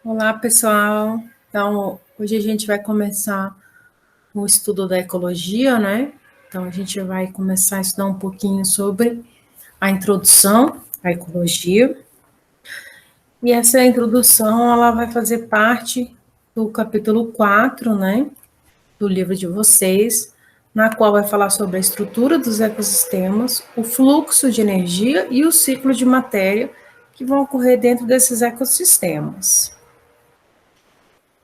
Olá, pessoal. Então, hoje a gente vai começar o estudo da ecologia, né? Então, a gente vai começar a estudar um pouquinho sobre a introdução à ecologia. E essa introdução, ela vai fazer parte do capítulo 4, né, do livro de vocês, na qual vai falar sobre a estrutura dos ecossistemas, o fluxo de energia e o ciclo de matéria que vão ocorrer dentro desses ecossistemas.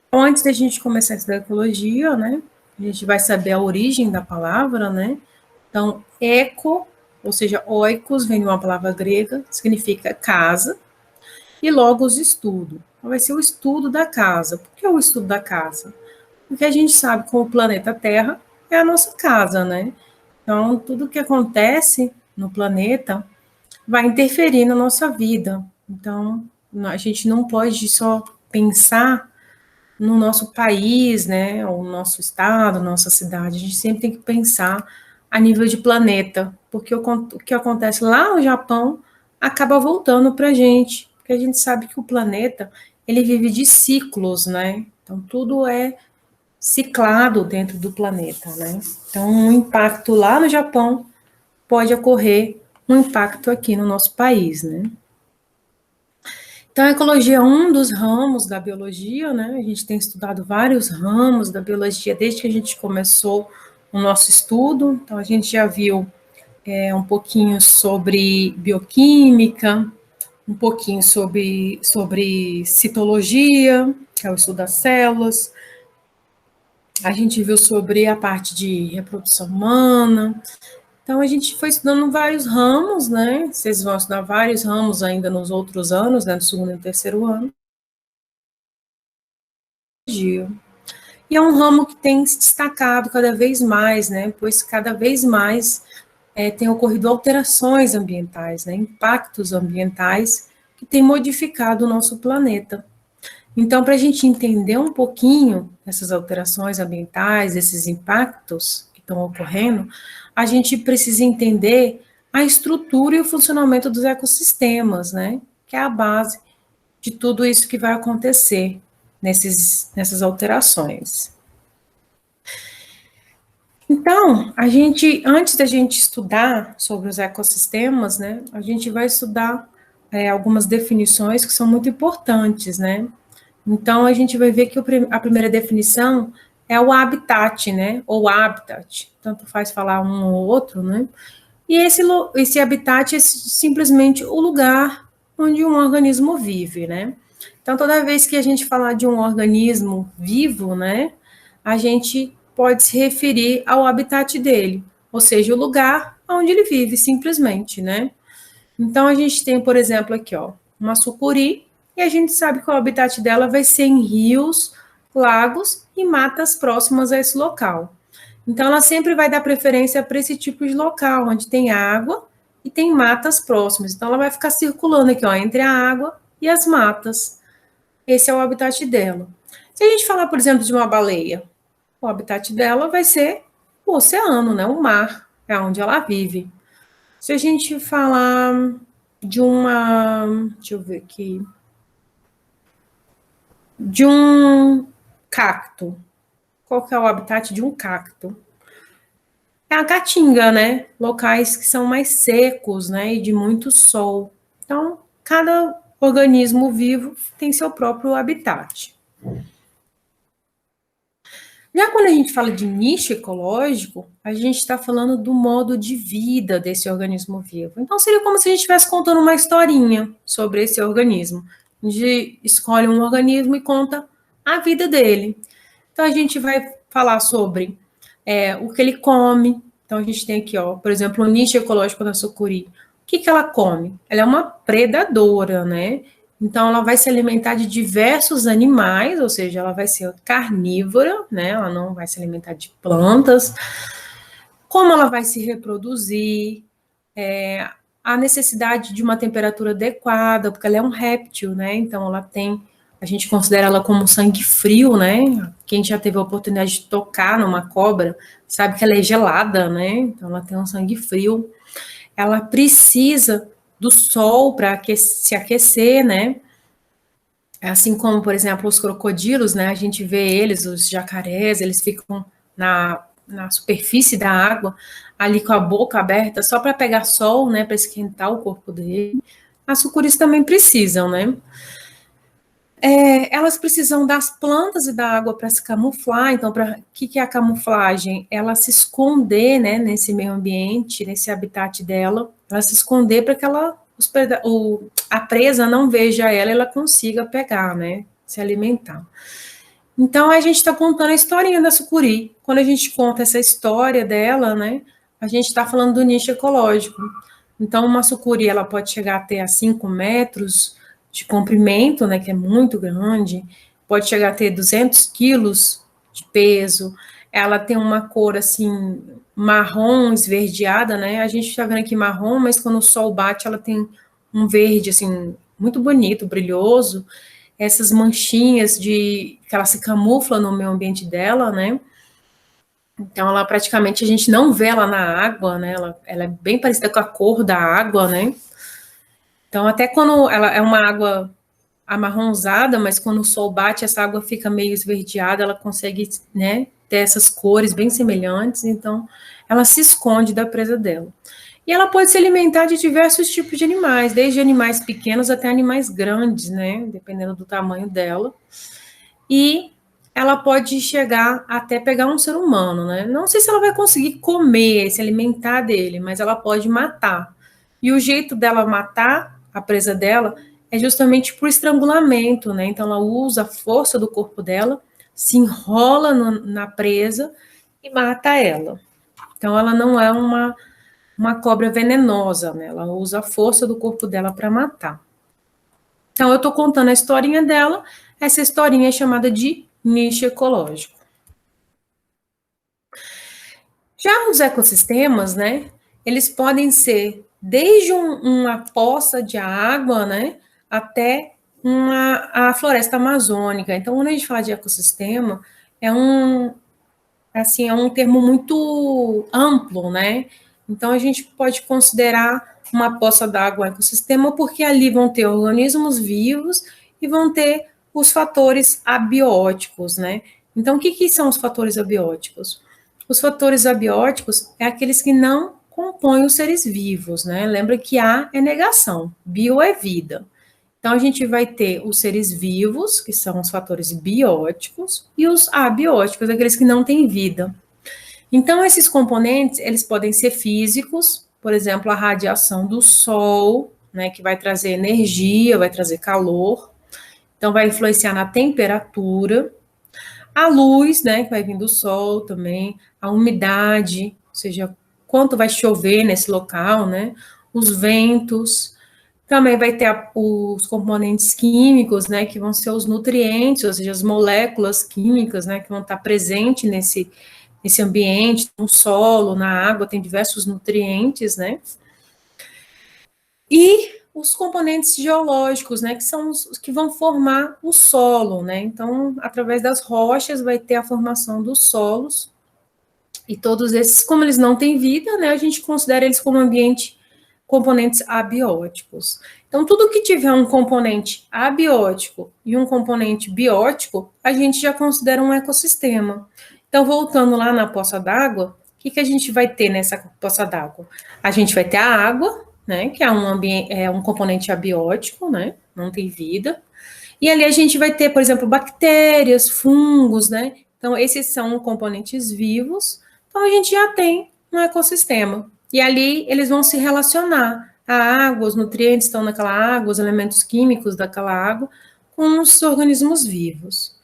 Então, antes da gente começar a estudar ecologia, né, a gente vai saber a origem da palavra, né? Então, eco, ou seja, oikos, vem de uma palavra grega, significa casa, e logos, estudo. Então, vai ser o estudo da casa. Por que o estudo da casa? Porque a gente sabe que o planeta Terra é a nossa casa, né? Então, tudo que acontece no planeta vai interferir na nossa vida. Então, a gente não pode só pensar no nosso país, né, ou no nosso estado, nossa cidade, a gente sempre tem que pensar a nível de planeta, porque o que acontece lá no Japão acaba voltando para a gente, porque a gente sabe que o planeta, ele vive de ciclos, né, então tudo é ciclado dentro do planeta, né, então um impacto lá no Japão pode ocorrer um impacto aqui no nosso país, né. Então, a ecologia é um dos ramos da biologia, né? A gente tem estudado vários ramos da biologia desde que a gente começou o nosso estudo. Então, a gente já viu um pouquinho sobre bioquímica, um pouquinho sobre citologia, que é o estudo das células. A gente viu sobre a parte de reprodução humana. Então, a gente foi estudando vários ramos, né? Vocês vão estudar vários ramos ainda nos outros anos, né? No segundo e no terceiro ano. E é um ramo que tem se destacado cada vez mais, né? Pois cada vez mais tem ocorrido alterações ambientais, né? Impactos ambientais que têm modificado o nosso planeta. Então, para a gente entender um pouquinho essas alterações ambientais, esses impactos que estão ocorrendo, a gente precisa entender a estrutura e o funcionamento dos ecossistemas, né? Que é a base de tudo isso que vai acontecer nessas alterações. Então, antes da gente estudar sobre os ecossistemas, né, a gente vai estudar algumas definições que são muito importantes, né? Então, a gente vai ver que a primeira definição é o habitat, né, ou habitat, tanto faz falar um ou outro, né? E esse habitat é simplesmente o lugar onde um organismo vive, né? Então, toda vez que a gente falar de um organismo vivo, né, a gente pode se referir ao habitat dele, ou seja, o lugar onde ele vive, simplesmente, né? Então, a gente tem, por exemplo, aqui, ó, uma sucuri, e a gente sabe que o habitat dela vai ser em rios, lagos e matas próximas a esse local. Então, ela sempre vai dar preferência para esse tipo de local, onde tem água e tem matas próximas. Então, ela vai ficar circulando aqui, ó, entre a água e as matas. Esse é o habitat dela. Se a gente falar, por exemplo, de uma baleia, o habitat dela vai ser o oceano, né? O mar, é onde ela vive. Se a gente falar de uma, deixa eu ver aqui, de um cacto, qual que é o habitat de um cacto? É a caatinga, né? Locais que são mais secos, né? E de muito sol. Então, cada organismo vivo tem seu próprio habitat. Já quando a gente fala de nicho ecológico, a gente está falando do modo de vida desse organismo vivo. Então, seria como se a gente estivesse contando uma historinha sobre esse organismo. A gente escolhe um organismo e conta a vida dele. Então, a gente vai falar sobre o que ele come. Então, a gente tem aqui, ó, por exemplo, o nicho ecológico da sucuri. O que ela come? Ela é uma predadora, né? Então, ela vai se alimentar de diversos animais, ou seja, ela vai ser carnívora, né? Ela não vai se alimentar de plantas. Como ela vai se reproduzir? A necessidade de uma temperatura adequada, porque ela é um réptil, né? Então, a gente considera ela como sangue frio, né? Quem já teve a oportunidade de tocar numa cobra sabe que ela é gelada, né? Então, ela tem um sangue frio. Ela precisa do sol para se aquecer, né? Assim como, por exemplo, os crocodilos, né? A gente vê eles, os jacarés, eles ficam na superfície da água, ali com a boca aberta, só para pegar sol, né? Para esquentar o corpo dele. As sucuris também precisam, né? Elas precisam das plantas e da água para se camuflar. Então, o que é a camuflagem? Ela se esconder, né, nesse meio ambiente, nesse habitat dela, ela se esconder para que a presa não veja ela e ela consiga pegar, né, se alimentar. Então, a gente está contando a historinha da sucuri. Quando a gente conta essa história dela, né, a gente está falando do nicho ecológico. Então, uma sucuri, ela pode chegar até a 5 metros de comprimento, né, que é muito grande, pode chegar a ter 200 quilos de peso, ela tem uma cor, assim, marrom esverdeada, né, a gente está vendo aqui marrom, mas quando o sol bate, ela tem um verde, assim, muito bonito, brilhoso, essas manchinhas que ela se camufla no meio ambiente dela, né? Então, ela praticamente a gente não vê ela na água, né? Ela é bem parecida com a cor da água, né? Então, até quando ela é uma água amarronzada, mas quando o sol bate, essa água fica meio esverdeada, ela consegue, né, ter essas cores bem semelhantes, então ela se esconde da presa dela. E ela pode se alimentar de diversos tipos de animais, desde animais pequenos até animais grandes, né, dependendo do tamanho dela. E ela pode chegar até pegar um ser humano, né? Não sei se ela vai conseguir comer, se alimentar dele, mas ela pode matar. E o jeito dela matar a presa dela é justamente por estrangulamento, né? Então ela usa a força do corpo dela, se enrola na presa e mata ela. Então ela não é uma cobra venenosa, né? Ela usa a força do corpo dela para matar. Então, eu estou contando a historinha dela, essa historinha é chamada de nicho ecológico. Já os ecossistemas, né, eles podem ser desde uma poça de água, né, até a floresta amazônica. Então, quando a gente fala de ecossistema, é é um termo muito amplo, né? Então, a gente pode considerar uma poça d'água um ecossistema, porque ali vão ter organismos vivos e vão ter os fatores abióticos, né? Então, o que são os fatores abióticos? Os fatores abióticos é aqueles que não compõem os seres vivos, né? Lembra que A é negação, bio é vida. Então, a gente vai ter os seres vivos, que são os fatores bióticos, e os abióticos, aqueles que não têm vida. Então, esses componentes, eles podem ser físicos, por exemplo, a radiação do sol, né, que vai trazer energia, vai trazer calor, então vai influenciar na temperatura, a luz, né, que vai vir do sol também, a umidade, ou seja, quanto vai chover nesse local, né, os ventos, também vai ter os componentes químicos, né, que vão ser os nutrientes, ou seja, as moléculas químicas, né, que vão estar presentes nesse ambiente, no solo, na água, tem diversos nutrientes, né? E os componentes geológicos, né, que são os que vão formar o solo, né? Então, através das rochas vai ter a formação dos solos, e todos esses, como eles não têm vida, né, a gente considera eles como componentes abióticos. Então, tudo que tiver um componente abiótico e um componente biótico, a gente já considera um ecossistema. Então, voltando lá na poça d'água, o que a gente vai ter nessa poça d'água? A gente vai ter a água, né, que é um componente abiótico, né, não tem vida. E ali a gente vai ter, por exemplo, bactérias, fungos, né? Então, esses são componentes vivos. Então, a gente já tem um ecossistema. E ali eles vão se relacionar. A água, os nutrientes estão naquela água, os elementos químicos daquela água, com os organismos vivos.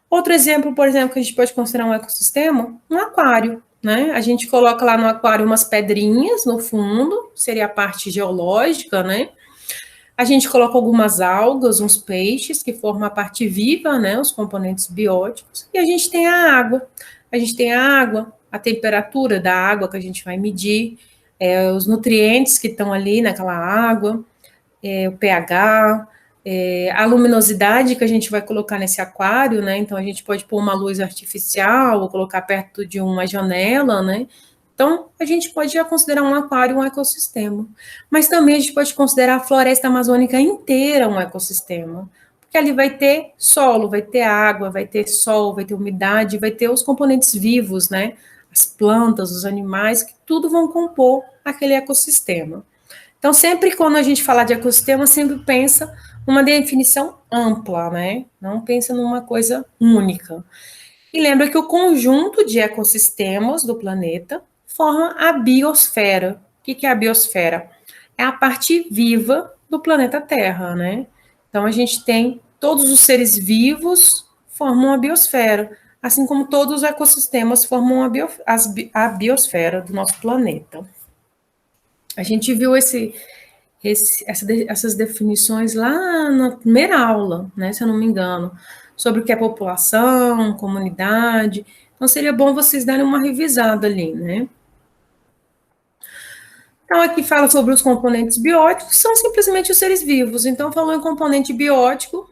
Outro exemplo, por exemplo, que a gente pode considerar um ecossistema, um aquário, né? A gente coloca lá no aquário umas pedrinhas no fundo, seria a parte geológica, né? A gente coloca algumas algas, uns peixes, que formam a parte viva, né, os componentes bióticos, e a gente tem a água. A gente tem a água, a temperatura da água que a gente vai medir, os nutrientes que estão ali naquela água, o pH, a luminosidade que a gente vai colocar nesse aquário, né? Então a gente pode pôr uma luz artificial ou colocar perto de uma janela, né? Então a gente pode já considerar um aquário um ecossistema. Mas também a gente pode considerar a floresta amazônica inteira um ecossistema. Porque ali vai ter solo, vai ter água, vai ter sol, vai ter umidade, vai ter os componentes vivos, né? As plantas, os animais, que tudo vão compor aquele ecossistema. Então, sempre quando a gente fala de ecossistema, sempre pensa numa definição ampla, né? Não pensa numa coisa única. E lembra que o conjunto de ecossistemas do planeta forma a biosfera. O que é a biosfera? É a parte viva do planeta Terra, né? Então a gente tem todos os seres vivos formam a biosfera, assim como todos os ecossistemas formam a biosfera do nosso planeta. A gente viu essas definições lá na primeira aula, né, se eu não me engano, sobre o que é população, comunidade. Então, seria bom vocês darem uma revisada ali, né? Então, aqui fala sobre os componentes bióticos, são simplesmente os seres vivos. Então, falou em componente biótico,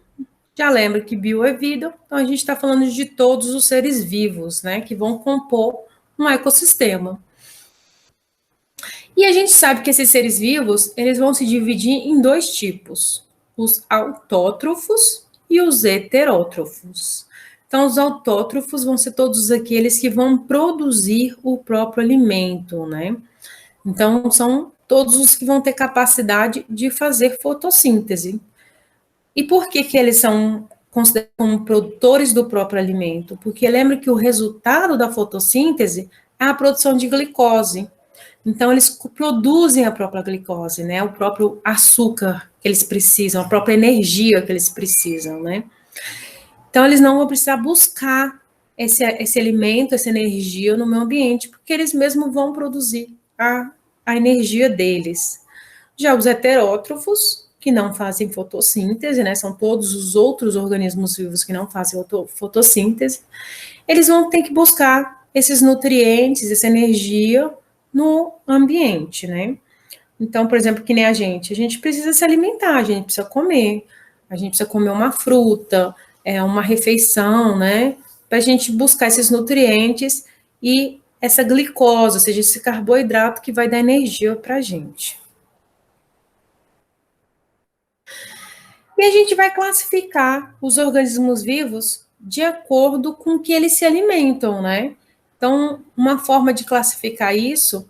já lembra que bio é vida, então a gente está falando de todos os seres vivos, né, que vão compor um ecossistema. E a gente sabe que esses seres vivos, eles vão se dividir em dois tipos, os autótrofos e os heterótrofos. Então, os autótrofos vão ser todos aqueles que vão produzir o próprio alimento, né? Então, são todos os que vão ter capacidade de fazer fotossíntese. E por que eles são considerados como produtores do próprio alimento? Porque lembra que o resultado da fotossíntese é a produção de glicose. Então, eles produzem a própria glicose, né? O próprio açúcar que eles precisam, a própria energia que eles precisam, né? Então, eles não vão precisar buscar esse alimento, essa energia no meio ambiente, porque eles mesmos vão produzir a energia deles. Já os heterótrofos, que não fazem fotossíntese, né? São todos os outros organismos vivos que não fazem fotossíntese, eles vão ter que buscar esses nutrientes, essa energia no ambiente, né? Então, por exemplo, que nem a gente precisa se alimentar, a gente precisa comer, a gente precisa comer uma fruta, uma refeição, né? Para a gente buscar esses nutrientes e essa glicose, ou seja, esse carboidrato que vai dar energia para a gente. E a gente vai classificar os organismos vivos de acordo com o que eles se alimentam, né? Então, uma forma de classificar isso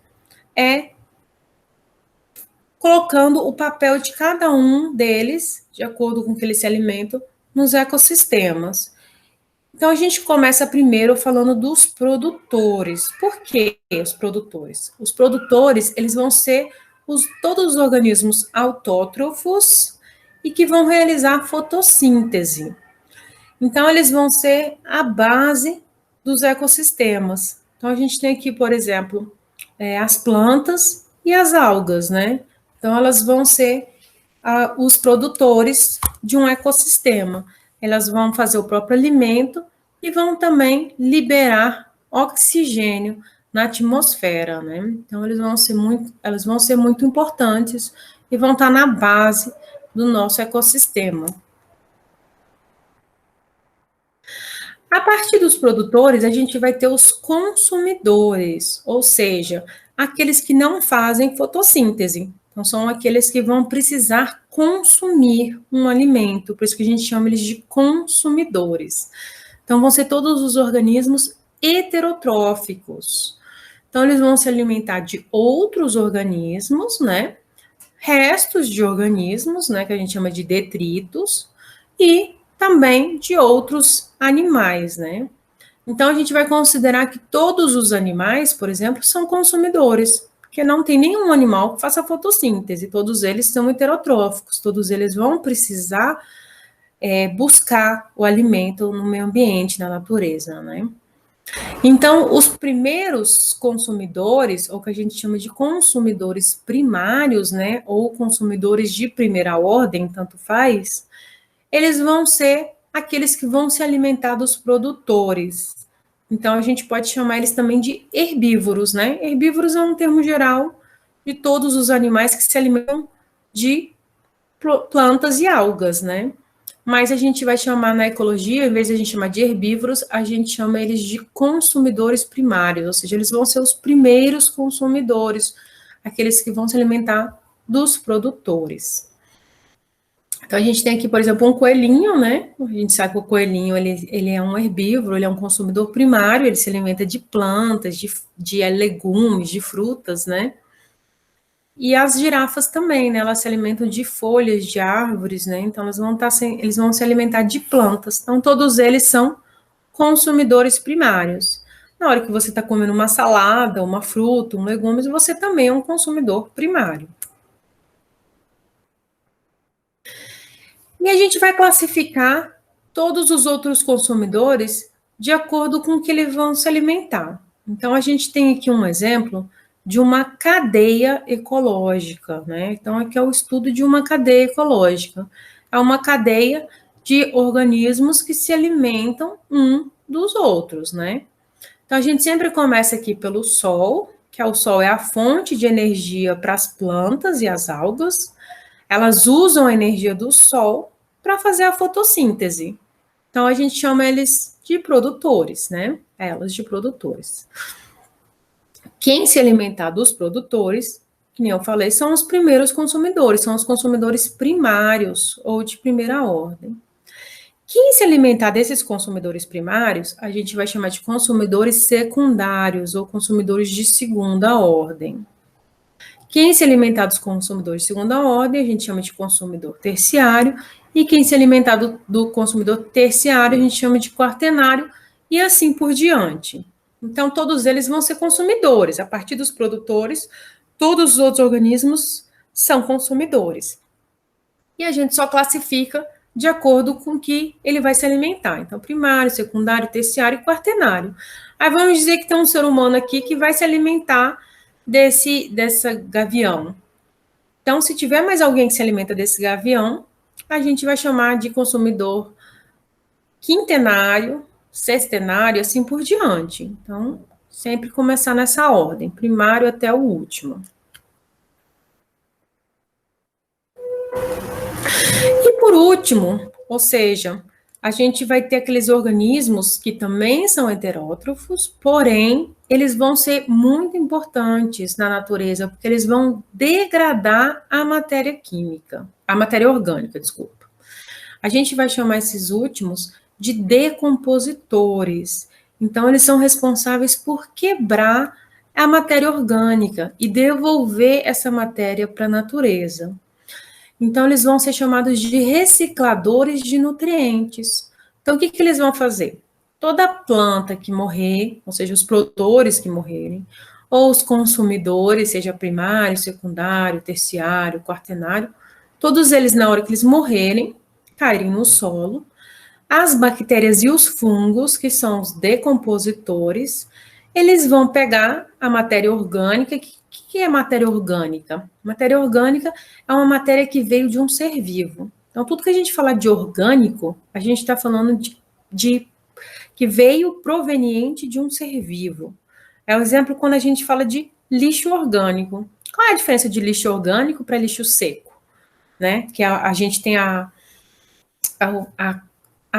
é colocando o papel de cada um deles, de acordo com o que eles se alimentam, nos ecossistemas. Então, a gente começa primeiro falando dos produtores. Por que os produtores? Os produtores, eles vão ser todos os organismos autótrofos e que vão realizar fotossíntese. Então, eles vão ser a base dos ecossistemas. Então, a gente tem aqui, por exemplo, as plantas e as algas, né? Então, elas vão ser os produtores de um ecossistema. Elas vão fazer o próprio alimento e vão também liberar oxigênio na atmosfera, né? Então, elas vão ser muito importantes e vão estar na base do nosso ecossistema. A partir dos produtores, a gente vai ter os consumidores, ou seja, aqueles que não fazem fotossíntese. Então, são aqueles que vão precisar consumir um alimento, por isso que a gente chama eles de consumidores. Então, vão ser todos os organismos heterotróficos. Então, eles vão se alimentar de outros organismos, né? Restos de organismos, né? Que a gente chama de detritos, e também de outros animais, né? Então, a gente vai considerar que todos os animais, por exemplo, são consumidores, porque não tem nenhum animal que faça fotossíntese, todos eles são heterotróficos, todos eles vão precisar buscar o alimento no meio ambiente, na natureza, né? Então, os primeiros consumidores, ou que a gente chama de consumidores primários, né, ou consumidores de primeira ordem, tanto faz, eles vão ser aqueles que vão se alimentar dos produtores. Então, a gente pode chamar eles também de herbívoros, né? Herbívoros é um termo geral de todos os animais que se alimentam de plantas e algas, né? Mas a gente vai chamar na ecologia, em vez de a gente chamar de herbívoros, a gente chama eles de consumidores primários, ou seja, eles vão ser os primeiros consumidores, aqueles que vão se alimentar dos produtores. Então, a gente tem aqui, por exemplo, um coelhinho, né? A gente sabe que o coelhinho, ele é um herbívoro, ele é um consumidor primário, ele se alimenta de plantas, de legumes, de frutas, né? E as girafas também, né? Elas se alimentam de folhas de árvores, né? Então, eles vão se alimentar de plantas. Então, todos eles são consumidores primários. Na hora que você está comendo uma salada, uma fruta, um legumes, você também é um consumidor primário. E a gente vai classificar todos os outros consumidores de acordo com o que eles vão se alimentar. Então, a gente tem aqui um exemplo de uma cadeia ecológica, né? Então, aqui é o estudo de uma cadeia ecológica. É uma cadeia de organismos que se alimentam um dos outros, né? Então, a gente sempre começa aqui pelo sol, que é o sol é a fonte de energia para as plantas e as algas. Elas usam a energia do sol para fazer a fotossíntese. Então, a gente chama eles de produtores, né? Elas de produtores. Quem se alimentar dos produtores, que nem eu falei, são os primeiros consumidores, são os consumidores primários ou de primeira ordem. Quem se alimentar desses consumidores primários, a gente vai chamar de consumidores secundários ou consumidores de segunda ordem. Quem se alimentar dos consumidores de segunda ordem, a gente chama de consumidor terciário, e quem se alimentar do consumidor terciário, a gente chama de quaternário, e assim por diante. Então, todos eles vão ser consumidores. A partir dos produtores, todos os outros organismos são consumidores. E a gente só classifica de acordo com que ele vai se alimentar. Então, primário, secundário, terciário e quaternário. Aí vamos dizer que tem um ser humano aqui que vai se alimentar dessa gavião. Então, se tiver mais alguém que se alimenta desse gavião, a gente vai chamar de consumidor quintenário, sextenário, assim por diante. Então, sempre começar nessa ordem, primário até o último. E por último, ou seja, a gente vai ter aqueles organismos que também são heterótrofos, porém, eles vão ser muito importantes na natureza, porque eles vão degradar a matéria química, a matéria orgânica, desculpa. A gente vai chamar esses últimos de decompositores. Então, eles são responsáveis por quebrar a matéria orgânica e devolver essa matéria para a natureza. Então, eles vão ser chamados de recicladores de nutrientes. Então, o que eles vão fazer? Toda planta que morrer, ou seja, os produtores que morrerem, ou os consumidores, seja primário, secundário, terciário, quaternário, todos eles, na hora que eles morrerem, caírem no solo, as bactérias e os fungos, que são os decompositores, eles vão pegar a matéria orgânica. O que é matéria orgânica? Matéria orgânica é uma matéria que veio de um ser vivo. Então, tudo que a gente fala de orgânico, a gente está falando de que veio proveniente de um ser vivo. É o exemplo quando a gente fala de lixo orgânico. Qual é a diferença de lixo orgânico para lixo seco? Né? Que a gente tem a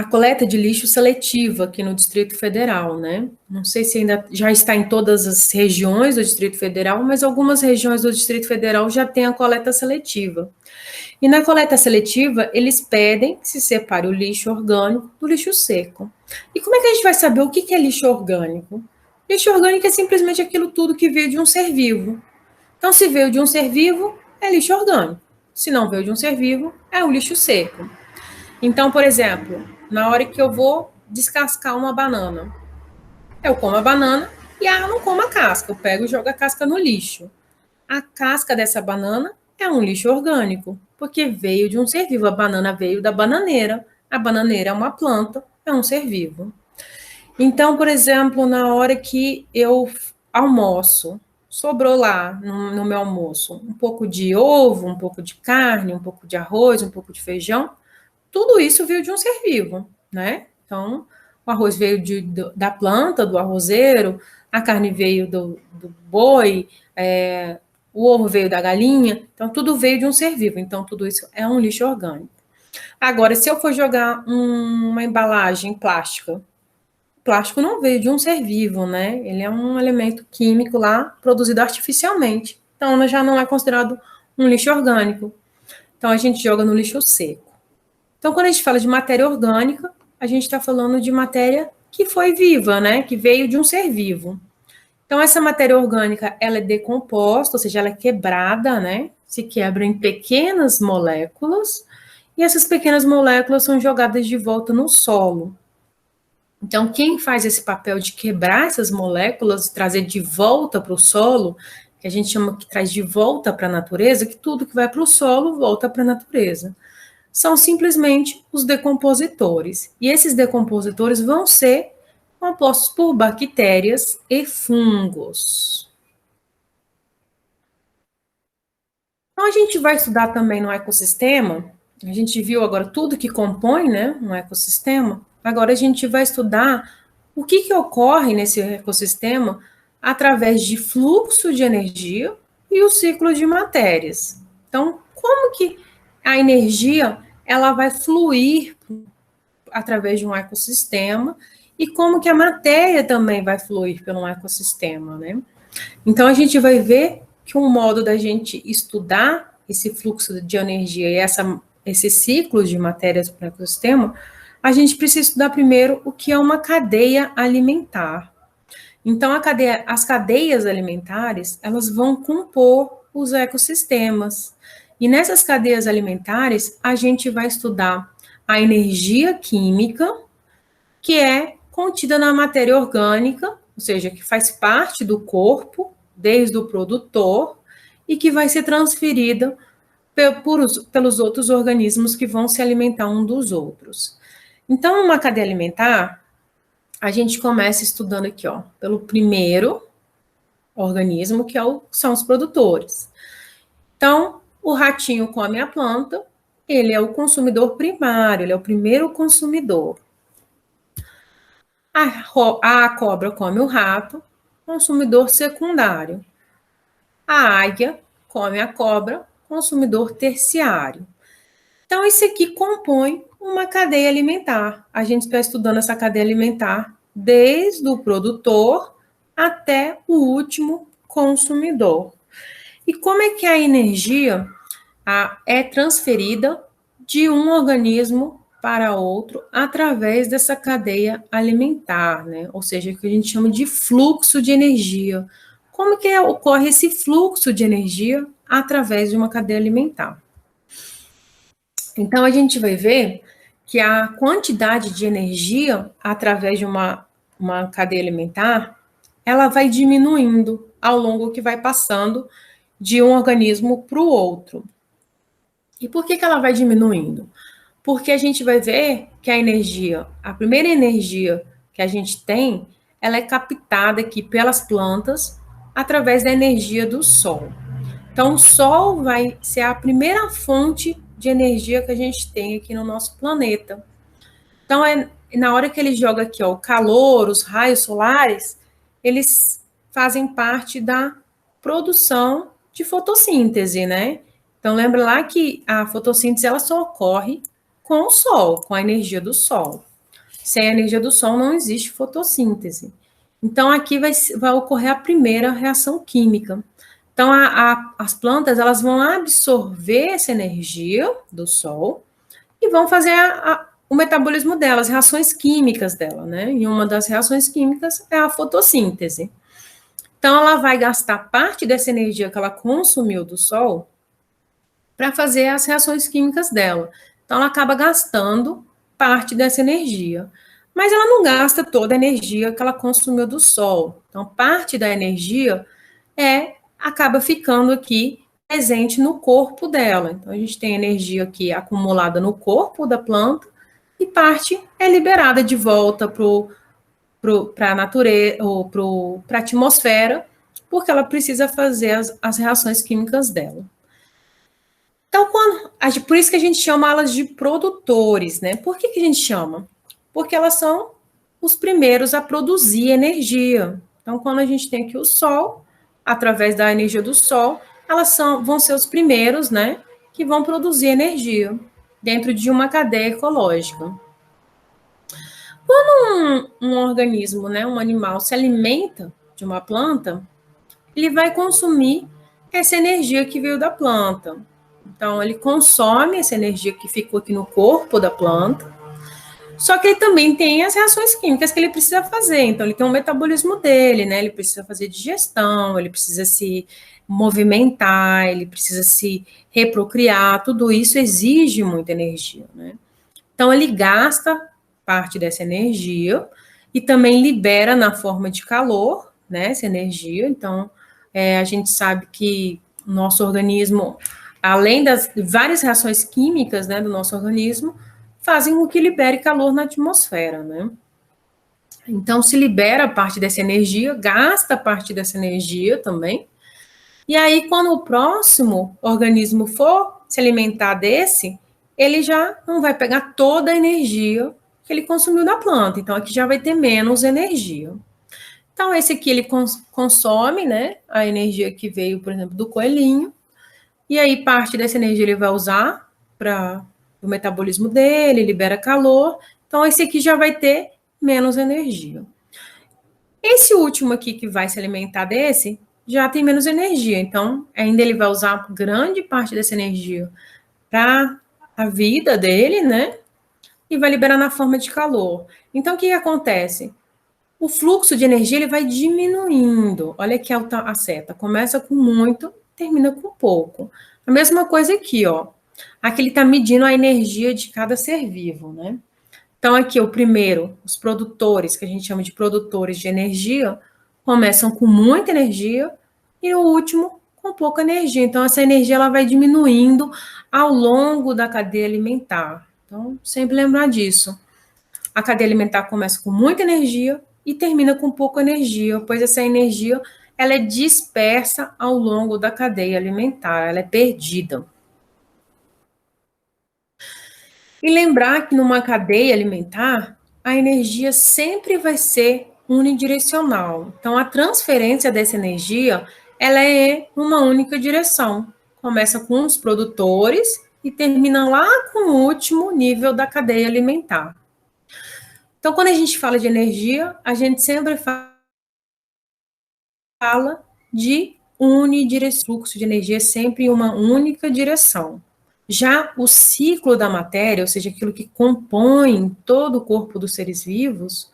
coleta de lixo seletiva aqui no Distrito Federal, né? Não sei se ainda já está em todas as regiões do Distrito Federal, mas algumas regiões do Distrito Federal já tem a coleta seletiva. E na coleta seletiva, eles pedem que se separe o lixo orgânico do lixo seco. E como é que a gente vai saber o que é lixo orgânico? Lixo orgânico é simplesmente aquilo tudo que veio de um ser vivo. Então, se veio de um ser vivo, é lixo orgânico. Se não veio de um ser vivo, é o lixo seco. Então, por exemplo, na hora que eu vou descascar uma banana, eu como a banana e eu não como a casca, eu pego e jogo a casca no lixo. A casca dessa banana é um lixo orgânico, porque veio de um ser vivo. A banana veio da bananeira. A bananeira é uma planta, é um ser vivo. Então, por exemplo, na hora que eu almoço, sobrou lá no meu almoço um pouco de ovo, um pouco de carne, um pouco de arroz, um pouco de feijão, tudo isso veio de um ser vivo, né? Então, o arroz veio da planta, do arrozeiro, a carne veio do boi, o ovo veio da galinha, então tudo veio de um ser vivo, então tudo isso é um lixo orgânico. Agora, se eu for jogar uma embalagem plástica, o plástico não veio de um ser vivo, né? Ele é um elemento químico lá, produzido artificialmente, então já não é considerado um lixo orgânico. Então, a gente joga no lixo seco. Então, quando a gente fala de matéria orgânica, a gente está falando de matéria que foi viva, né? Que veio de um ser vivo. Então, essa matéria orgânica, ela é decomposta, ou seja, ela é quebrada, né? Se quebra em pequenas moléculas, e essas pequenas moléculas são jogadas de volta no solo. Então, quem faz esse papel de quebrar essas moléculas e trazer de volta para o solo, que a gente chama que traz de volta para a natureza, que tudo que vai para o solo volta para a natureza, são simplesmente os decompositores. E esses decompositores vão ser compostos por bactérias e fungos. Então, a gente vai estudar também no ecossistema, a gente viu agora tudo que compõe, né, um ecossistema, agora a gente vai estudar o que ocorre nesse ecossistema através de fluxo de energia e o ciclo de matérias. Então, como que a energia ela vai fluir através de um ecossistema e como que a matéria também vai fluir pelo ecossistema, né? Então, a gente vai ver que um modo da gente estudar esse fluxo de energia e esse ciclo de matérias para o ecossistema, a gente precisa estudar primeiro o que é uma cadeia alimentar. Então, as cadeias alimentares, elas vão compor os ecossistemas. E nessas cadeias alimentares, a gente vai estudar a energia química, que é contida na matéria orgânica, ou seja, que faz parte do corpo, desde o produtor, e que vai ser transferida pelos outros organismos que vão se alimentar um dos outros. Então, uma cadeia alimentar, a gente começa estudando aqui, ó, pelo primeiro organismo, que são os produtores. Então, o ratinho come a planta, ele é o consumidor primário, ele é o primeiro consumidor. A cobra come o rato, consumidor secundário. A águia come a cobra, consumidor terciário. Então, isso aqui compõe uma cadeia alimentar. A gente está estudando essa cadeia alimentar desde o produtor até o último consumidor. E como é que a energia é transferida de um organismo para outro através dessa cadeia alimentar, né? Ou seja, o que a gente chama de fluxo de energia. Como que ocorre esse fluxo de energia através de uma cadeia alimentar? Então, a gente vai ver que a quantidade de energia através de uma cadeia alimentar, ela vai diminuindo ao longo que vai passando de um organismo para o outro. E por que ela vai diminuindo? Porque a gente vai ver que a primeira energia que a gente tem, ela é captada aqui pelas plantas através da energia do sol. Então, o sol vai ser a primeira fonte de energia que a gente tem aqui no nosso planeta. Então, na hora que ele joga aqui, ó, o calor, os raios solares, eles fazem parte da produção de fotossíntese, né? Então, lembra lá que a fotossíntese ela só ocorre com o sol, com a energia do sol. Sem a energia do sol não existe fotossíntese. Então, aqui vai ocorrer a primeira reação química. Então, as plantas elas vão absorver essa energia do sol e vão fazer o metabolismo delas, as reações químicas dela, né? E uma das reações químicas é a fotossíntese. Então, ela vai gastar parte dessa energia que ela consumiu do sol para fazer as reações químicas dela. Então, ela acaba gastando parte dessa energia. Mas ela não gasta toda a energia que ela consumiu do sol. Então, parte da energia acaba ficando aqui presente no corpo dela. Então, a gente tem energia aqui acumulada no corpo da planta e parte é liberada de volta para a natureza ou para a atmosfera, porque ela precisa fazer as reações químicas dela. Então, por isso que a gente chama elas de produtores, né? Por que a gente chama? Porque elas são os primeiros a produzir energia. Então, quando a gente tem aqui o sol, através da energia do sol, vão ser os primeiros, né, que vão produzir energia dentro de uma cadeia ecológica. Quando um organismo, né, um animal, se alimenta de uma planta, ele vai consumir essa energia que veio da planta. Então, ele consome essa energia que ficou aqui no corpo da planta, só que ele também tem as reações químicas que ele precisa fazer. Então, ele tem um metabolismo dele, né? Ele precisa fazer digestão, ele precisa se movimentar, ele precisa se reprocriar, tudo isso exige muita energia, né? Então, ele gasta parte dessa energia e também libera na forma de calor, né, essa energia. Então, a gente sabe que o nosso organismo, além das várias reações químicas, né, do nosso organismo, fazem com que libere calor na atmosfera, né? Então, se libera parte dessa energia, gasta parte dessa energia também. E aí, quando o próximo organismo for se alimentar desse, ele já não vai pegar toda a energia que ele consumiu da planta. Então, aqui já vai ter menos energia. Então, esse aqui ele consome, né, a energia que veio, por exemplo, do coelhinho. E aí, parte dessa energia ele vai usar para o metabolismo dele, libera calor. Então, esse aqui já vai ter menos energia. Esse último aqui que vai se alimentar desse, já tem menos energia. Então, ainda ele vai usar grande parte dessa energia para a vida dele, né? E vai liberar na forma de calor. Então, o que acontece? O fluxo de energia ele vai diminuindo. Olha aqui a seta. Começa com muito, termina com pouco. A mesma coisa aqui, ó. Aqui ele está medindo a energia de cada ser vivo, né? Então, aqui, o primeiro, os produtores, que a gente chama de produtores de energia, começam com muita energia e o último com pouca energia. Então, essa energia ela vai diminuindo ao longo da cadeia alimentar. Então, sempre lembrar disso. A cadeia alimentar começa com muita energia e termina com pouca energia, pois essa energia ela é dispersa ao longo da cadeia alimentar, ela é perdida. E lembrar que numa cadeia alimentar, a energia sempre vai ser unidirecional. Então, a transferência dessa energia, ela é uma única direção. Começa com os produtores e termina lá com o último nível da cadeia alimentar. Então, quando a gente fala de energia, a gente sempre fala de unidireção, fluxo de energia sempre em uma única direção. Já o ciclo da matéria, ou seja, aquilo que compõe todo o corpo dos seres vivos,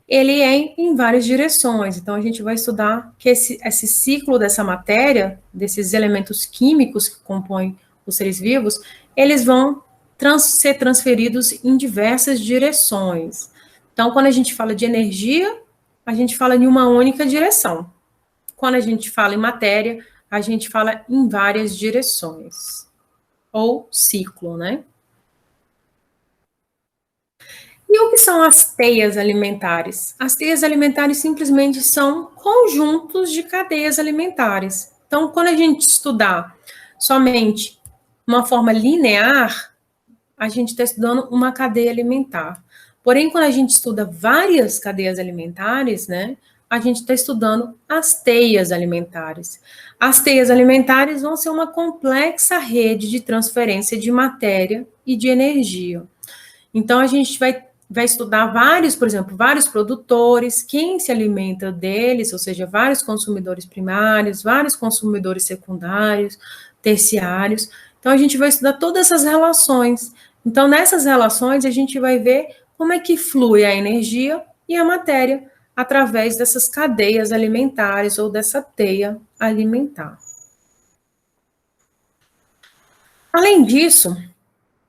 ele é em várias direções. Então, a gente vai estudar que esse ciclo dessa matéria, desses elementos químicos que compõem os seres vivos, eles vão ser transferidos em diversas direções. Então, quando a gente fala de energia, a gente fala em uma única direção. Quando a gente fala em matéria, a gente fala em várias direções. Ou ciclo, né? E o que são as teias alimentares? As teias alimentares simplesmente são conjuntos de cadeias alimentares. Então, quando a gente estudar somente uma forma linear, a gente está estudando uma cadeia alimentar. Porém, quando a gente estuda várias cadeias alimentares, né, a gente está estudando as teias alimentares. As teias alimentares vão ser uma complexa rede de transferência de matéria e de energia. Então, a gente vai estudar vários, por exemplo, vários produtores, quem se alimenta deles, ou seja, vários consumidores primários, vários consumidores secundários, terciários. Então, a gente vai estudar todas essas relações. Então, nessas relações, a gente vai ver como é que flui a energia e a matéria através dessas cadeias alimentares ou dessa teia alimentar. Além disso,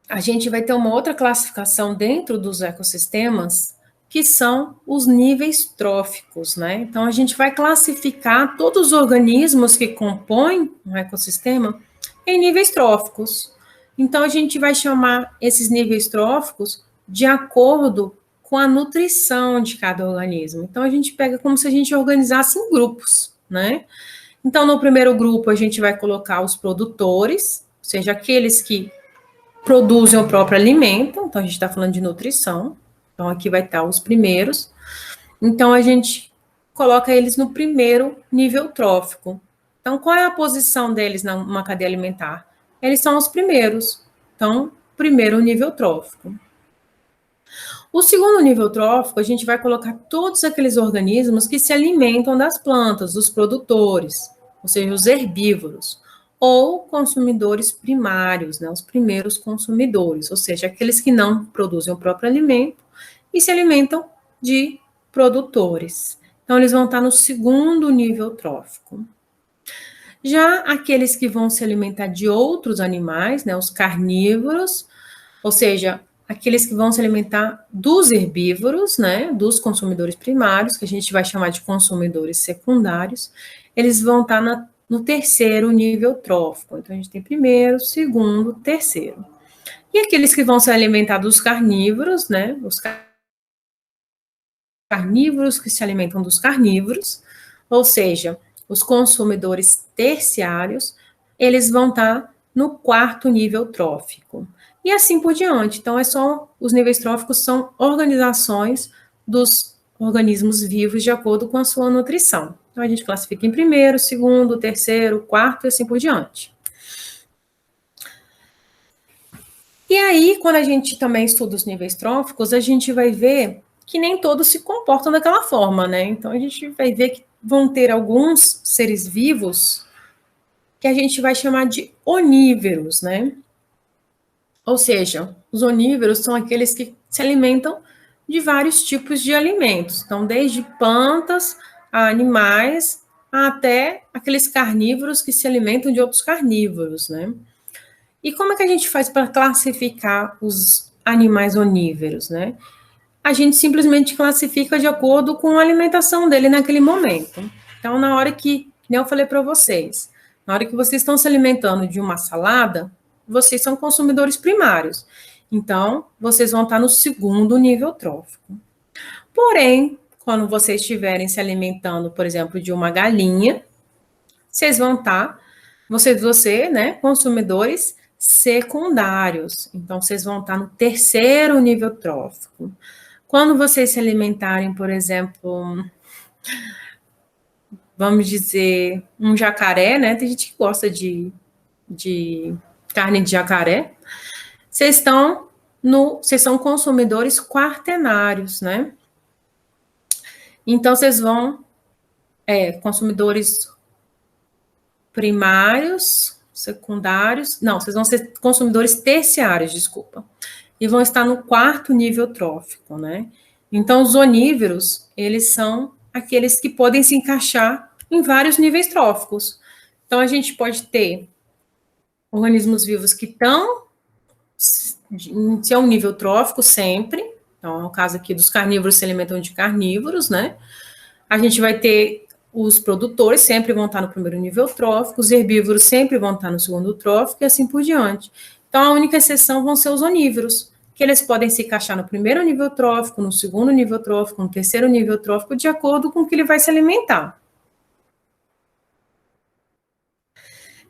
a gente vai ter uma outra classificação dentro dos ecossistemas, que são os níveis tróficos, né? Então, a gente vai classificar todos os organismos que compõem um ecossistema em níveis tróficos. Então, a gente vai chamar esses níveis tróficos de acordo com a nutrição de cada organismo. Então, a gente pega como se a gente organizasse em grupos, né? Então, no primeiro grupo, a gente vai colocar os produtores, ou seja, aqueles que produzem o próprio alimento, então a gente está falando de nutrição, então aqui vai estar os primeiros, então a gente coloca eles no primeiro nível trófico. Então, qual é a posição deles numa cadeia alimentar? Eles são os primeiros, então, primeiro nível trófico. O segundo nível trófico, a gente vai colocar todos aqueles organismos que se alimentam das plantas, dos produtores, ou seja, os herbívoros. ou consumidores primários, né, os primeiros consumidores, ou seja, aqueles que não produzem o próprio alimento e se alimentam de produtores. Então, eles vão estar no segundo nível trófico. Já aqueles que vão se alimentar de outros animais, né, os carnívoros, ou seja, aqueles que vão se alimentar dos herbívoros, né, dos consumidores primários, que a gente vai chamar de consumidores secundários, eles vão estar no terceiro nível trófico. Então, a gente tem primeiro, segundo, terceiro. E aqueles que vão se alimentar dos carnívoros, né, os carnívoros que se alimentam dos carnívoros, ou seja, os consumidores terciários, eles vão estar no quarto nível trófico. E assim por diante. Então, os níveis tróficos são organizações dos organismos vivos de acordo com a sua nutrição. Então, a gente classifica em primeiro, segundo, terceiro, quarto e assim por diante. E aí, quando a gente também estuda os níveis tróficos, a gente vai ver que nem todos se comportam daquela forma, né? Então, a gente vai ver que vão ter alguns seres vivos que a gente vai chamar de onívoros, né? Ou seja, os onívoros são aqueles que se alimentam de vários tipos de alimentos. Então, desde plantas a animais, até aqueles carnívoros que se alimentam de outros carnívoros, né? E como é que a gente faz para classificar os animais onívoros, né? A gente simplesmente classifica de acordo com a alimentação dele naquele momento. Então, na hora que, nem eu falei para vocês, na hora que vocês estão se alimentando de uma salada, vocês são consumidores primários. Então, vocês vão estar no segundo nível trófico. Porém, quando vocês estiverem se alimentando, por exemplo, de uma galinha, vocês vão estar, né, consumidores secundários. Então, vocês vão estar no terceiro nível trófico. Quando vocês se alimentarem, por exemplo, vamos dizer, um jacaré, né? Tem gente que gosta de carne de jacaré. Vocês são consumidores quaternários, né? Então, vocês vão, consumidores primários, secundários, não, vocês vão ser consumidores terciários, desculpa, e vão estar no quarto nível trófico, né? Então, os onívoros, eles são aqueles que podem se encaixar em vários níveis tróficos. Então, a gente pode ter organismos vivos que estão em seu nível trófico sempre, então, é o caso aqui dos carnívoros se alimentam de carnívoros, né? A gente vai ter os produtores sempre vão estar no primeiro nível trófico, os herbívoros sempre vão estar no segundo trófico e assim por diante. Então, a única exceção vão ser os onívoros, que eles podem se encaixar no primeiro nível trófico, no segundo nível trófico, no terceiro nível trófico, de acordo com o que ele vai se alimentar.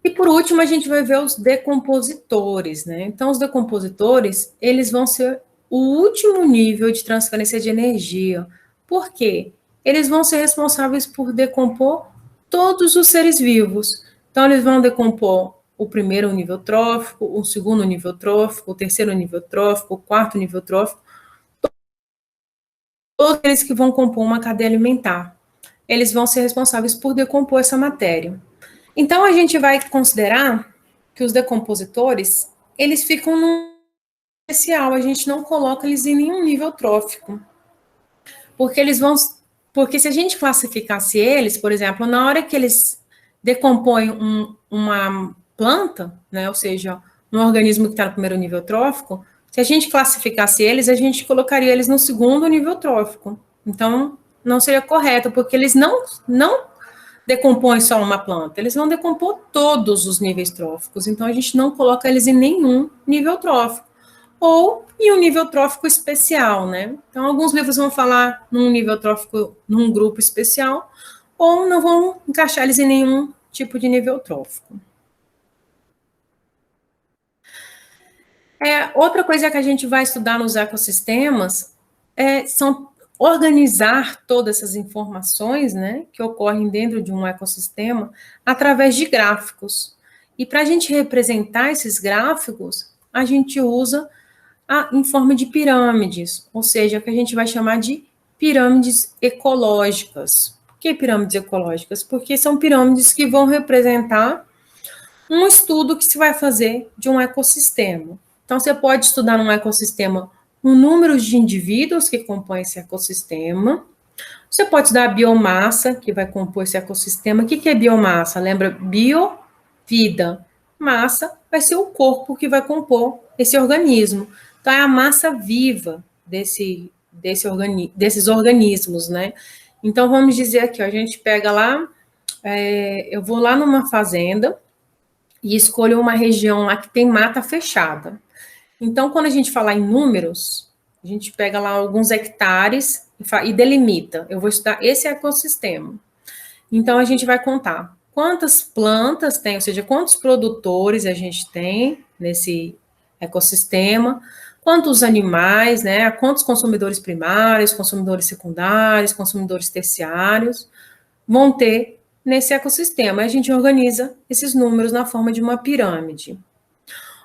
E por último, a gente vai ver os decompositores, né? Então, os decompositores, eles vão ser o último nível de transferência de energia. Por quê? Eles vão ser responsáveis por decompor todos os seres vivos. Então, eles vão decompor o primeiro nível trófico, o segundo nível trófico, o terceiro nível trófico, o quarto nível trófico, todos eles que vão compor uma cadeia alimentar. Eles vão ser responsáveis por decompor essa matéria. Então, a gente vai considerar que os decompositores, eles ficam num especial, a gente não coloca eles em nenhum nível trófico. Porque se a gente classificasse eles, por exemplo, na hora que eles decompõem uma planta, né, ou seja, um organismo que está no primeiro nível trófico, se a gente classificasse eles, a gente colocaria eles no segundo nível trófico. Então, não seria correto, porque eles não decompõem só uma planta, eles vão decompor todos os níveis tróficos, então a gente não coloca eles em nenhum nível trófico, ou em um nível trófico especial, né? Então, alguns livros vão falar num nível trófico, num grupo especial, ou não vão encaixar eles em nenhum tipo de nível trófico. Outra coisa que a gente vai estudar nos ecossistemas são organizar todas essas informações, né, que ocorrem dentro de um ecossistema através de gráficos. E para a gente representar esses gráficos, a gente usa em forma de pirâmides, ou seja, que a gente vai chamar de pirâmides ecológicas. Por que pirâmides ecológicas? Porque são pirâmides que vão representar Um estudo que se vai fazer de um ecossistema. Então, você pode estudar num ecossistema o número de indivíduos que compõem esse ecossistema. Você pode estudar a biomassa que vai compor esse ecossistema. O que é biomassa? Lembra? Bio, vida. Massa vai ser o corpo que vai compor esse organismo. Então, é a massa viva desses organismos, né? Então, vamos dizer aqui, ó, a gente pega lá, eu vou lá numa fazenda e escolho uma região lá que tem mata fechada. Então, quando a gente falar em números, a gente pega lá alguns hectares e delimita. Eu vou estudar esse ecossistema. Então, a gente vai contar quantas plantas tem, ou seja, quantos produtores a gente tem nesse ecossistema, quantos animais, né? Quantos consumidores primários, consumidores secundários, consumidores terciários vão ter nesse ecossistema. A gente organiza esses números na forma de uma pirâmide.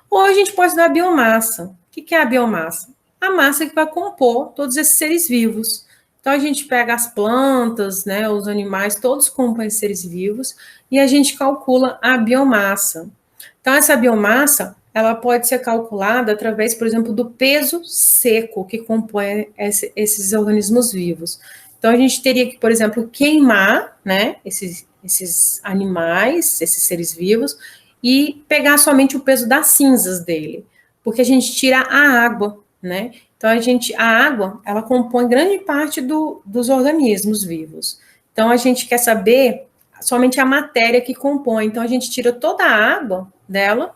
Ou a gente pode dar biomassa. O que é a biomassa? A massa que vai compor todos esses seres vivos. Então, a gente pega as plantas, né, os animais, todos compõem seres vivos, e a gente calcula a biomassa. Então, essa biomassa, ela pode ser calculada através, por exemplo, do peso seco que compõe esses organismos vivos. Então, a gente teria que, por exemplo, queimar, né, esses animais, esses seres vivos, e pegar somente o peso das cinzas dele, porque a gente tira a água, né? Então, a água, ela compõe grande parte dos organismos vivos. Então, a gente quer saber somente a matéria que compõe. Então, a gente tira toda a água dela,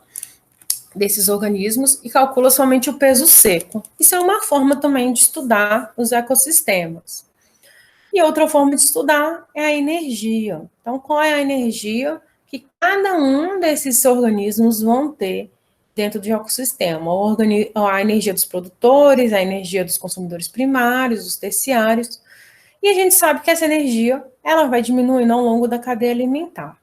desses organismos, e calcula somente o peso seco. Isso é uma forma também de estudar os ecossistemas. E outra forma de estudar é a energia. Então, qual é a energia que cada um desses organismos vão ter dentro do ecossistema? A energia dos produtores, a energia dos consumidores primários, dos terciários. E a gente sabe que essa energia, ela vai diminuindo ao longo da cadeia alimentar.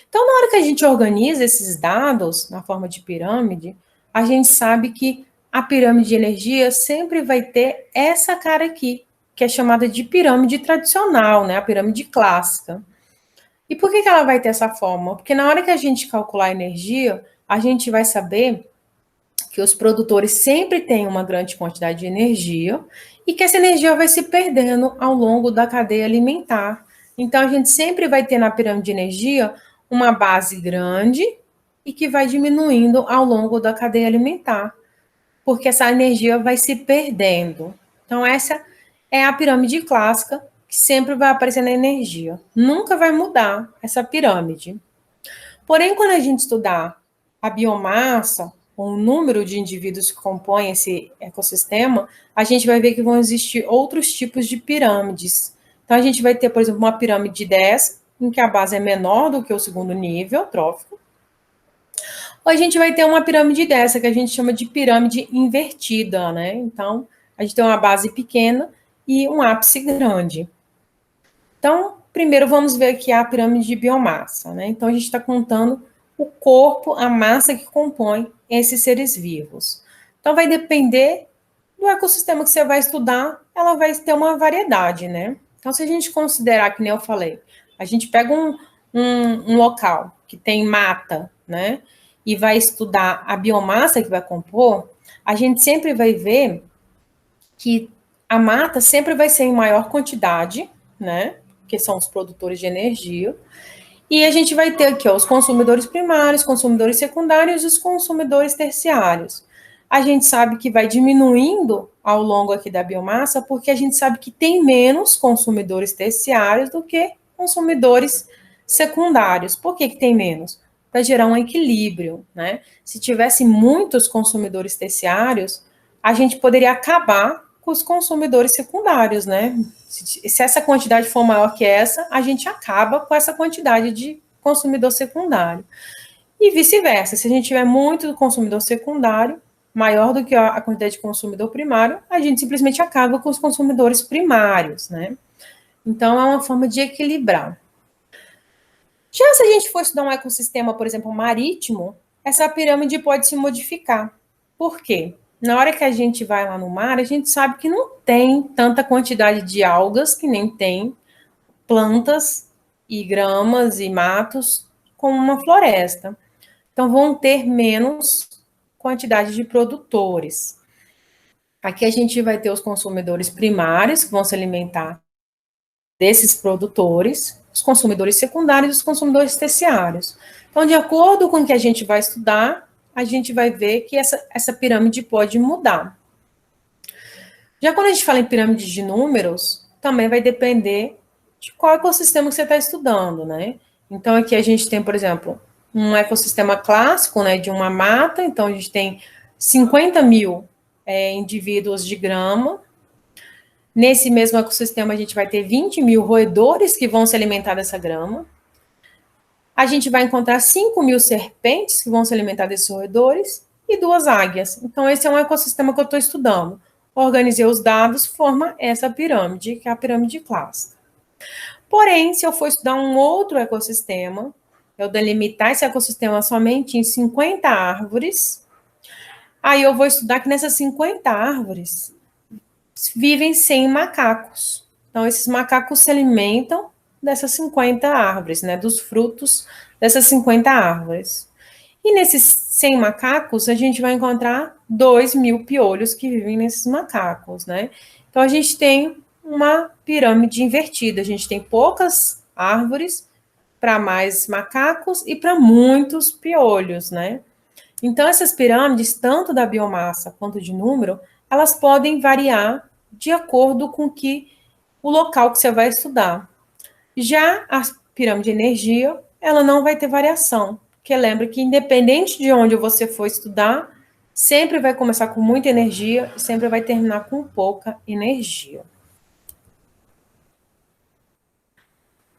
Então, na hora que a gente organiza esses dados na forma de pirâmide, a gente sabe que a pirâmide de energia sempre vai ter essa cara aqui, que é chamada de pirâmide tradicional, né? A pirâmide clássica. E por que ela vai ter essa forma? Porque na hora que a gente calcular a energia, a gente vai saber que os produtores sempre têm uma grande quantidade de energia e que essa energia vai se perdendo ao longo da cadeia alimentar. Então, a gente sempre vai ter na pirâmide de energia uma base grande e que vai diminuindo ao longo da cadeia alimentar, porque essa energia vai se perdendo. Então, essa é a pirâmide clássica, que sempre vai aparecer na energia. Nunca vai mudar essa pirâmide. Porém, quando a gente estudar a biomassa, ou o número de indivíduos que compõem esse ecossistema, a gente vai ver que vão existir outros tipos de pirâmides. Então, a gente vai ter, por exemplo, uma pirâmide de 10, em que a base é menor do que o segundo nível trófico. Ou a gente vai ter uma pirâmide dessa, que a gente chama de pirâmide invertida, né? Então, a gente tem uma base pequena e um ápice grande. Então, primeiro vamos ver aqui a pirâmide de biomassa, né? Então, a gente está contando o corpo, a massa que compõe esses seres vivos. Então, vai depender do ecossistema que você vai estudar, ela vai ter uma variedade, né? Então, se a gente considerar, que nem eu falei, a gente pega um local que tem mata, né? E vai estudar a biomassa que vai compor, a gente sempre vai ver que a mata sempre vai ser em maior quantidade, né? Que são os produtores de energia. E a gente vai ter aqui ó, os consumidores primários, consumidores secundários e os consumidores terciários. A gente sabe que vai diminuindo ao longo aqui da biomassa, porque a gente sabe que tem menos consumidores terciários do que consumidores secundários. Por que tem menos? Para gerar um equilíbrio, né? Se tivesse muitos consumidores terciários, a gente poderia acabar com os consumidores secundários, né? Se essa quantidade for maior que essa, a gente acaba com essa quantidade de consumidor secundário. E vice-versa, se a gente tiver muito consumidor secundário, maior do que a quantidade de consumidor primário, a gente simplesmente acaba com os consumidores primários, né? Então, é uma forma de equilibrar. Já se a gente for estudar um ecossistema, por exemplo, marítimo, essa pirâmide pode se modificar. Por quê? Na hora que a gente vai lá no mar, a gente sabe que não tem tanta quantidade de algas, que nem tem plantas e gramas e matos como uma floresta. Então, vão ter menos quantidade de produtores. Aqui a gente vai ter os consumidores primários, que vão se alimentar desses produtores, os consumidores secundários e os consumidores terciários. Então, de acordo com o que a gente vai estudar, a gente vai ver que essa pirâmide pode mudar. Já quando a gente fala em pirâmide de números, também vai depender de qual ecossistema que você está estudando, né? Então, aqui a gente tem, por exemplo, um ecossistema clássico, né, de uma mata, então a gente tem 50 mil indivíduos de grama. Nesse mesmo ecossistema, a gente vai ter 20 mil roedores que vão se alimentar dessa grama. A gente vai encontrar 5 mil serpentes que vão se alimentar desses roedores e 2 águias. Então, esse é um ecossistema que eu estou estudando. Organizei os dados, forma essa pirâmide, que é a pirâmide clássica. Porém, se eu for estudar um outro ecossistema, eu delimitar esse ecossistema somente em 50 árvores, aí eu vou estudar que nessas 50 árvores vivem 100 macacos. Então, esses macacos se alimentam dessas 50 árvores, né, dos frutos dessas 50 árvores. E nesses 100 macacos, a gente vai encontrar 2 mil piolhos que vivem nesses macacos, né? Então, a gente tem uma pirâmide invertida. A gente tem poucas árvores para mais macacos e para muitos piolhos, né? Então, essas pirâmides, tanto da biomassa quanto de número, elas podem variar de acordo com o local que você vai estudar. Já a pirâmide de energia, ela não vai ter variação, porque lembra que independente de onde você for estudar, sempre vai começar com muita energia e sempre vai terminar com pouca energia.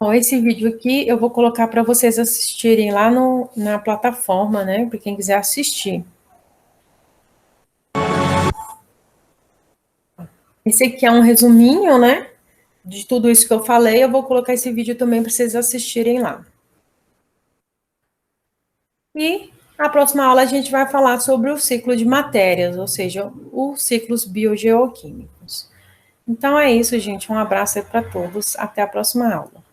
Bom, esse vídeo aqui eu vou colocar para vocês assistirem lá na plataforma, né, para quem quiser assistir. Esse aqui é um resuminho, né, de tudo isso que eu falei. Eu vou colocar esse vídeo também para vocês assistirem lá. E na próxima aula a gente vai falar sobre o ciclo de matérias, ou seja, os ciclos biogeoquímicos. Então é isso, gente. Um abraço aí para todos. Até a próxima aula.